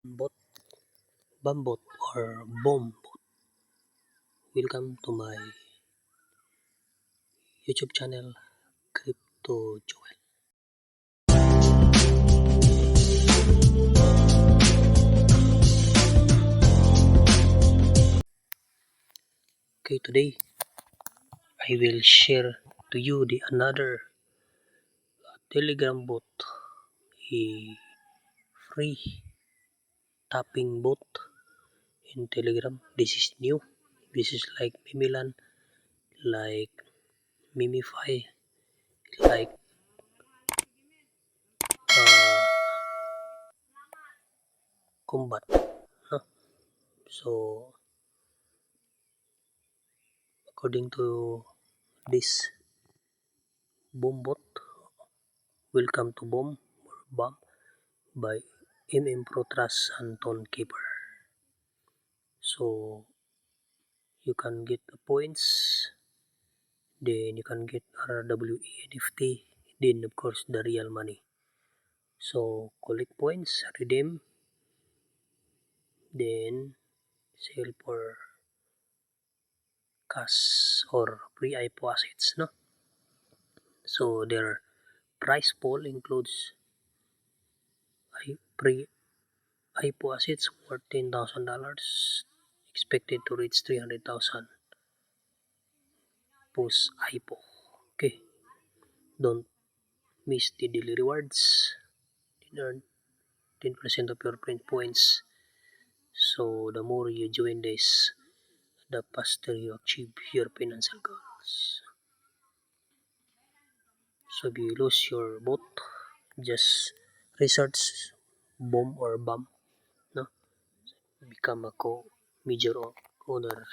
Bot, Bambot or Bombot. Welcome to my YouTube channel, Crypto Joel. Okay, today I will share to you the another Telegram bot, a free tapping bot in Telegram. This is new. This is like Mimilan, like Mimify, like Combat. No? So according to this Bombot, welcome to Bomb by MMpro Trust and Tonkeeper. So you can get the points, then you can get RWE NFT, then of course the real money. So collect points, redeem, then sell for cash or pre-IPO assets. No? So their price pool includes pre-IPO assets worth $10,000, expected to reach 300,000 post IPO. Okay, don't miss the daily rewards. You earn 10% of your print points. So the more you join this, the faster you achieve your financial goals. So if you lose your boat, just research bomb or bump, no? Become a major owner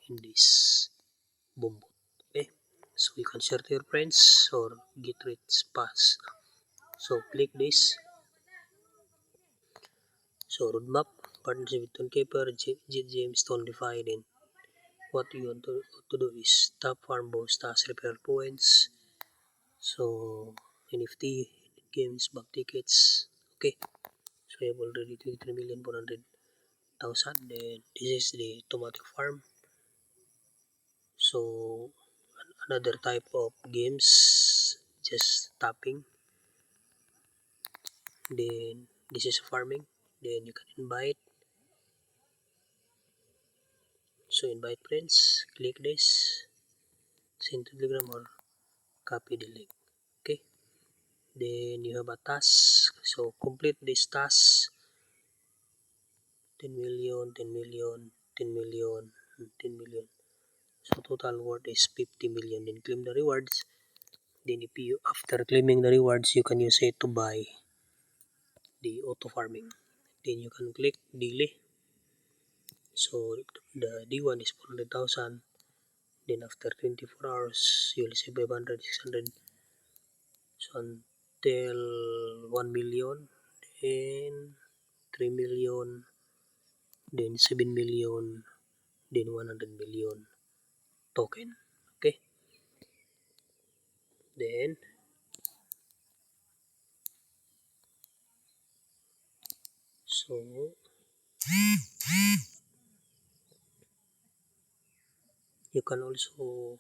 in this bomb boat. Okay? So you can share to your friends or get rich fast. So click this. So roadmap, partnership with Tonkeeper, James Stone defined in what you want to do is top farm boost task referral points. So NFT games, back tickets. Okay. So I have already 23,400,000. Then this is the tomato farm. So another type of games, just tapping. Then this is farming. Then you can invite. So invite friends. Click this. Send Telegram or copy the link. Okay. Then you have a task. So complete this task. 10 million, 10 million, 10 million, 10 million. So total worth is 50 million. Then claim the rewards. Then if you, after claiming the rewards, you can use it to buy the auto farming. Then you can click daily. So the D1 is 400,000. Then after 24 hours, you'll receive 500, 600. So until 1 million, then 3 million, then 7 million, then 100 million token. Okay. Then so you can also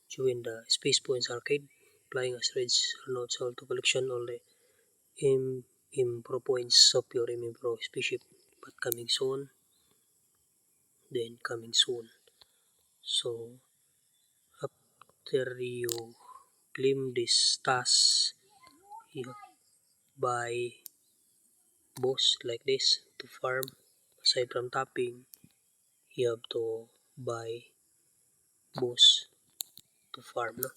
join the Space Points Arcade, flying asteroids are not sold to collection only MMpro points of your MMpro spaceship, but coming soon. Then coming soon. So after you claim this task, you buy boss like this to farm. Aside from tapping, you have to buy boss to farm. No?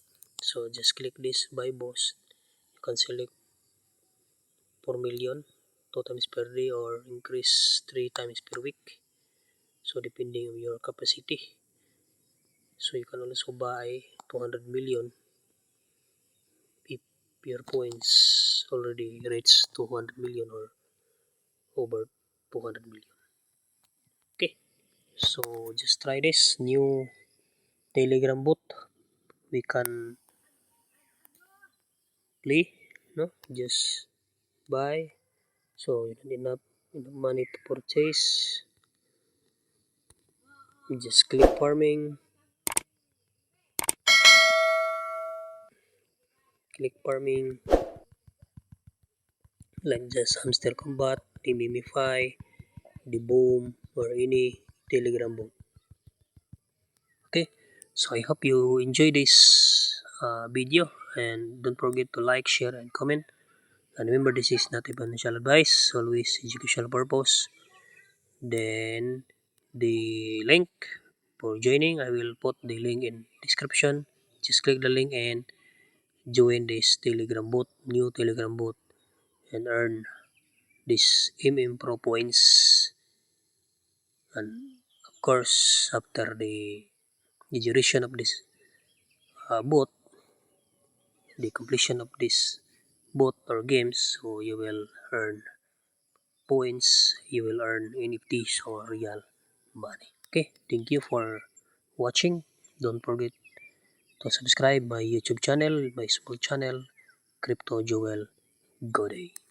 So just click this buy boss. You can select 4 million 2 times per day or increase 3 times per week. So depending on your capacity. So you can also buy 200 million if your points already reach 200 million or over 200 million. Okay, so just try this new Telegram bot. We can play, no? Just buy. So you don't enough money to purchase. You just click farming, like just Hamster Combat, the Mimify, the Boom, or any Telegram bot. Okay, so I hope you enjoy this video, and don't forget to like, share, and comment. And remember, this is not a financial advice, always educational purpose. Then the link for joining, I will put the link in description. Just click the link and join this Telegram bot, new Telegram bot, and earn this MMpro points. And of course, after the duration of this bot, the completion of this bot or games, so you will earn points, you will earn NFTs or real money. Okay, thank you for watching. Don't forget to subscribe my YouTube channel, my small channel, Crypto Joel. Good day.